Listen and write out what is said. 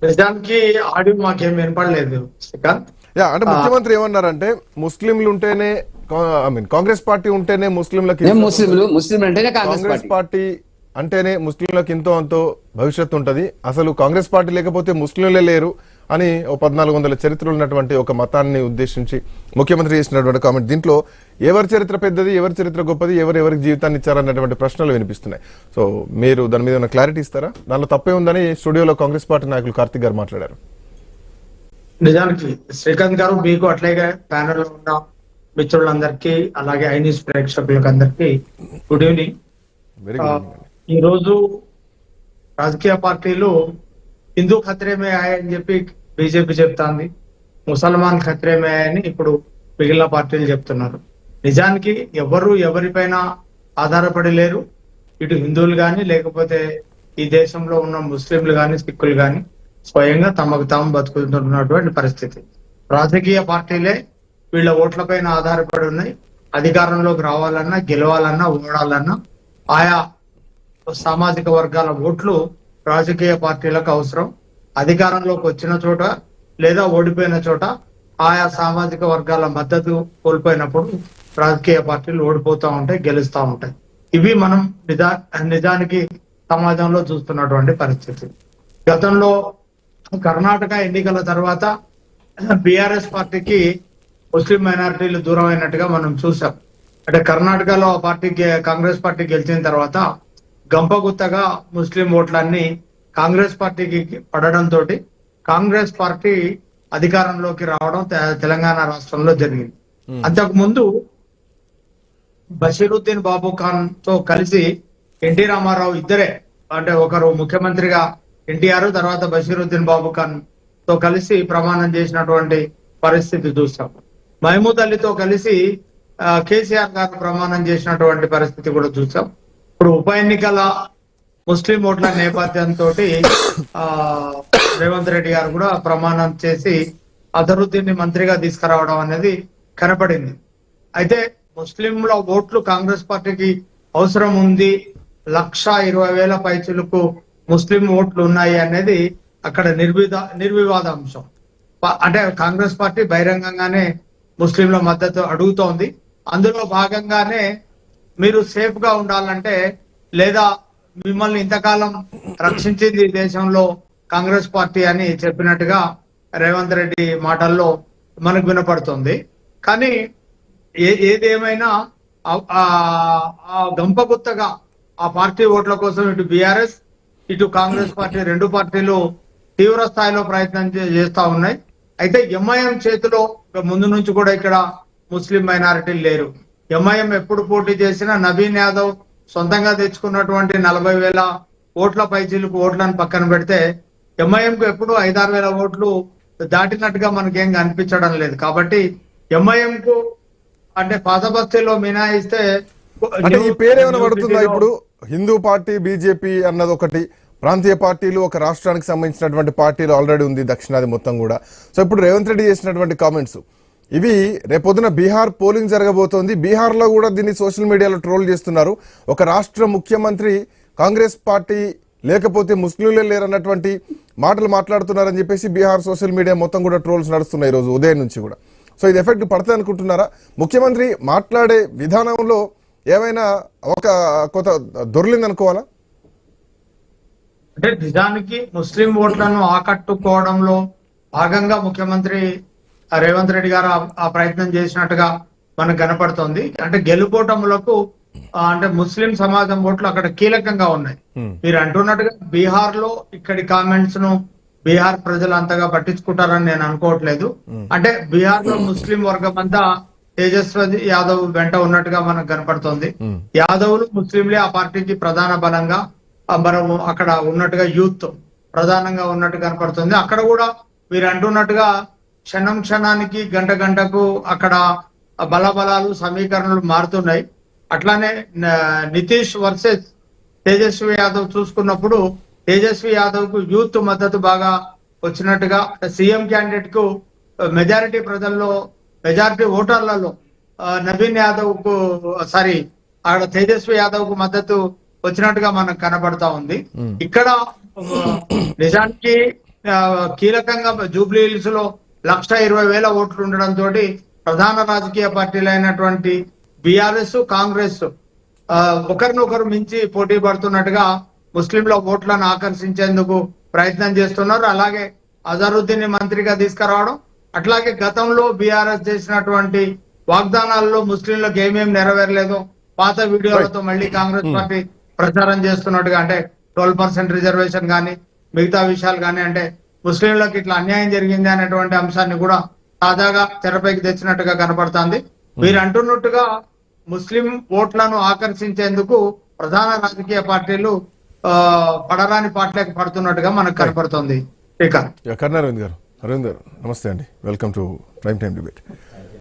నిజానికి ఆడియో మాకేం వినపడలేదు శ్రీకాంత్. అంటే ముఖ్యమంత్రి ఏమన్నారంటే ముస్లింలు ఉంటేనే కాంగ్రెస్ పార్టీ ఉంటేనే ముస్లింలకి ముస్లిం అంటేనే కాంగ్రెస్ పార్టీ అంటేనే ముస్లింలకు ఎంతో అంతో భవిష్యత్తు ఉంటది, అసలు కాంగ్రెస్ పార్టీ లేకపోతే ముస్లింలే లేరు అని 1400 చరిత్రలు ఉన్నటువంటి ఒక మతాన్ని ఉద్దేశించి ముఖ్యమంత్రి చేసినటువంటి కామెంట్. దీంట్లో ఎవరి చరిత్ర పెద్దది, ఎవరి చరిత్ర గొప్పది, ఎవరికి జీవితాన్ని ఇచ్చారన్నటువంటి ప్రశ్నలు వినిపిస్తున్నాయి. సో మీరు దాని మీద ఉన్న క్లారిటీ ఇస్తారా? దానిలో తప్పే ఉందని స్టూడియోలో కాంగ్రెస్ పార్టీ నాయకులు కార్తిక్ గారు మాట్లాడారు. నిజానికి శ్రీకాంత్ గారు, మీకు అట్లాగే ప్యానెల్ లో ఉన్న మిత్రులందరికీ అలాగే ఐ న్యూస్ ప్రేక్షకులకు అందరికీ గుడ్ ఈవినింగ్. Very good. ఈ రోజు రాజకీయ పార్టీలు హిందూ ఖత్రే మే ఆయ్ అని చెప్పి బీజేపీ చెప్తాంది, ముసల్మాన్ ఖత్రే మే ఆయ్ అని ఇప్పుడు మిగిలిన పార్టీలు చెప్తున్నారు. నిజానికి ఎవరు ఎవరిపైన ఆధారపడి లేరు. ఇటు హిందువులు గాని లేకపోతే ఈ దేశంలో ఉన్న ముస్లింలు గాని సిక్కులు గాని స్వయంగా తమకు తాము బతుకుతున్నటువంటి పరిస్థితి. రాజకీయ పార్టీలే వీళ్ళ ఓట్లపైన ఆధారపడి ఉన్నాయి. అధికారంలోకి రావాలన్నా, గెలవాలన్నా, ఓడాలన్నా ఆయా సామాజిక వర్గాల ఓట్లు రాజకీయ పార్టీలకు అవసరం. అధికారంలోకి వచ్చిన చోట లేదా ఓడిపోయిన చోట ఆయా సామాజిక వర్గాల మద్దతు కోల్పోయినప్పుడు రాజకీయ పార్టీలు ఓడిపోతూ ఉంటాయి, గెలుస్తూ ఉంటాయి. ఇవి మనం నిజానికి సమాజంలో చూస్తున్నటువంటి పరిస్థితి. గతంలో కర్ణాటక ఎన్నికల తర్వాత బీఆర్ఎస్ పార్టీకి ముస్లిం మైనారిటీలు దూరం అయినట్టుగా మనం చూసాం. అంటే కర్ణాటకలో ఆ పార్టీకి కాంగ్రెస్ పార్టీ గెలిచిన తర్వాత గంపగుత్తగా ముస్లిం ఓట్లన్నీ కాంగ్రెస్ పార్టీకి పడడంతో కాంగ్రెస్ పార్టీ అధికారంలోకి రావడం తెలంగాణ రాష్ట్రంలో జరిగింది. అంతకు ముందు బషీరుద్దీన్ బాబు ఖాన్ తో కలిసి ఎన్టీ రామారావు ఇద్దరే, అంటే ఒకరు ముఖ్యమంత్రిగా ఎన్టీఆర్, తర్వాత బషీరుద్దీన్ బాబు ఖాన్ తో కలిసి ప్రమాణం చేసినటువంటి పరిస్థితి చూసాం. మహమూద్ అలీతో కలిసి కేసీఆర్ గారు ప్రమాణం చేసినటువంటి పరిస్థితి కూడా చూసాం. ఇప్పుడు ఉప ఎన్నికల ముస్లిం ఓట్ల నేపథ్యంతో రేవంత్ రెడ్డి గారు కూడా ప్రమాణం చేసి అజరుద్దీన్ ని మంత్రిగా తీసుకురావడం అనేది కనపడింది. అయితే ముస్లింల ఓట్లు కాంగ్రెస్ పార్టీకి అవసరం ఉంది, 1,20,000 పైచులకు ముస్లిం ఓట్లు ఉన్నాయి అనేది అక్కడ నిర్వివాద అంశం. అంటే కాంగ్రెస్ పార్టీ బహిరంగంగానే ముస్లింల మద్దతు అడుగుతోంది. అందులో భాగంగానే మీరు సేఫ్ గా ఉండాలంటే, లేదా మిమ్మల్ని ఇంతకాలం రక్షించింది దేశంలో కాంగ్రెస్ పార్టీ అని చెప్పినట్టుగా రేవంత్ రెడ్డి మాటల్లో మనకు వినపడుతుంది. కానీ ఏదేమైనా గంపగుత్తగా ఆ పార్టీ ఓట్ల కోసం ఇటు బీఆర్ఎస్ ఇటు కాంగ్రెస్ పార్టీ రెండు పార్టీలు తీవ్ర స్థాయిలో ప్రయత్నం చేస్తా ఉన్నాయి. అయితే ఎంఐఎం చేతిలో ముందు నుంచి కూడా ఇక్కడ ముస్లిం మైనారిటీలు లేరు. ఎంఐఎం ఎప్పుడు పోటీ చేసినా నవీన్ యాదవ్ సొంతంగా తెచ్చుకున్నటువంటి 40,000 ఓట్ల పైచీలకు ఓట్లను పక్కన పెడితే ఎంఐఎం కు ఎప్పుడు 5-6 వేల ఓట్లు దాటినట్టుగా మనకేం కనిపించడం లేదు. కాబట్టి ఎంఐఎం కు అంటే పాతబస్తీలో మినాయిస్తే ఈ పేరేమైనా పడుతుందా? ఇప్పుడు హిందూ పార్టీ బీజేపీ అన్నది ఒకటి, ప్రాంతీయ పార్టీలు ఒక రాష్ట్రానికి సంబంధించినటువంటి పార్టీలు ఆల్రెడీ ఉంది దక్షిణాది మొత్తం కూడా. సో ఇప్పుడు రేవంత్ రెడ్డి చేసినటువంటి కామెంట్స్ ఇవి రేపొద్దున బీహార్ పోలింగ్ జరగబోతోంది. బీహార్లో కూడా దీన్ని సోషల్ మీడియాలో ట్రోల్ చేస్తున్నారు. ఒక రాష్ట్ర ముఖ్యమంత్రి కాంగ్రెస్ పార్టీ లేకపోతే ముస్లింలే లేరన్నటువంటి మాటలు మాట్లాడుతున్నారని చెప్పేసి బీహార్ సోషల్ మీడియా మొత్తం కూడా ట్రోల్స్ నడుస్తున్నాయి ఈరోజు ఉదయం నుంచి కూడా. సో ఇది ఎఫెక్ట్ పడుతుంది అనుకుంటున్నారా? ముఖ్యమంత్రి మాట్లాడే విధానంలో ఏమైనా ఒక కొత్త దొర్లిందనుకోవాలా? అంటే నిజానికి ముస్లిం ఓట్లను ఆకట్టుకోవడంలో భాగంగా ముఖ్యమంత్రి రేవంత్ రెడ్డి గారు ఆ ప్రయత్నం చేసినట్టుగా మనకు కనపడుతోంది. అంటే గెలుపోటములకు అంటే ముస్లిం సమాజం ఓట్లు అక్కడ కీలకంగా ఉన్నాయి. మీరు అంటున్నట్టుగా బీహార్ లో ఇక్కడి కామెంట్స్ ను బీహార్ ప్రజలు అంతగా పట్టించుకుంటారని నేను అనుకోవట్లేదు. అంటే బీహార్ లో ముస్లిం వర్గం అంతా తేజస్వి యాదవ్ వెంట ఉన్నట్టుగా మనకు కనపడుతోంది. యాదవులు ముస్లింలే ఆ పార్టీకి ప్రధాన బలంగా మనం అక్కడ ఉన్నట్టుగా యూత్ ప్రధానంగా ఉన్నట్టు కనపడుతుంది. అక్కడ కూడా మీరు అంటున్నట్టుగా క్షణానికి గంటకు అక్కడ బలాలు సమీకరణలు మారుతున్నాయి. అట్లానే నితీష్ వర్సెస్ తేజస్వి యాదవ్ చూసుకున్నప్పుడు తేజస్వి యాదవ్ కు యూత్ మద్దతు బాగా వచ్చినట్టుగా, సీఎం క్యాండిడేట్ కు మెజారిటీ ఓటర్లలో నవీన్ యాదవ్ కు అక్కడ తేజస్వి యాదవ్ కు మద్దతు వచ్చినట్టుగా మనకు కనబడతా ఉంది. ఇక్కడ నిజానికి కీలకంగా జూబ్లీ హిల్స్ లో 1,20,000 ఓట్లు ఉండడంతో ప్రధాన రాజకీయ పార్టీలు అయినటువంటి బీఆర్ఎస్ కాంగ్రెస్ ఒకరినొకరు మించి పోటీ పడుతున్నట్టుగా ముస్లింల ఓట్లను ఆకర్షించేందుకు ప్రయత్నం చేస్తున్నారు. అలాగే అజరుద్దీన్ మంత్రిగా తీసుకురావడం, అట్లాగే గతంలో బీఆర్ఎస్ చేసినటువంటి వాగ్దానాల్లో ముస్లింలకు ఏమేమి నెరవేరలేదో పాత వీడియోలతో మళ్ళీ కాంగ్రెస్ పార్టీ ప్రచారం చేస్తున్నట్టుగా, అంటే 12% రిజర్వేషన్ కానీ మిగతా విషయాలు కానీ, అంటే ముస్లింలకు ఇట్లా అన్యాయం జరిగింది అనేటువంటి అంశాన్ని కూడా తాజాగా తెరపైకి తెచ్చినట్టుగా కనపడుతుంది. మీరు అంటున్నట్టుగా ముస్లిం ఓట్లను ఆకర్షించేందుకు ప్రధాన రాజకీయ పార్టీలు పడరాని పాటలకు పడుతున్నట్టుగా మనకు కనపడుతుంది. కర్ణ అరవింద్ గారు నమస్తే అండి, welcome to prime time debate.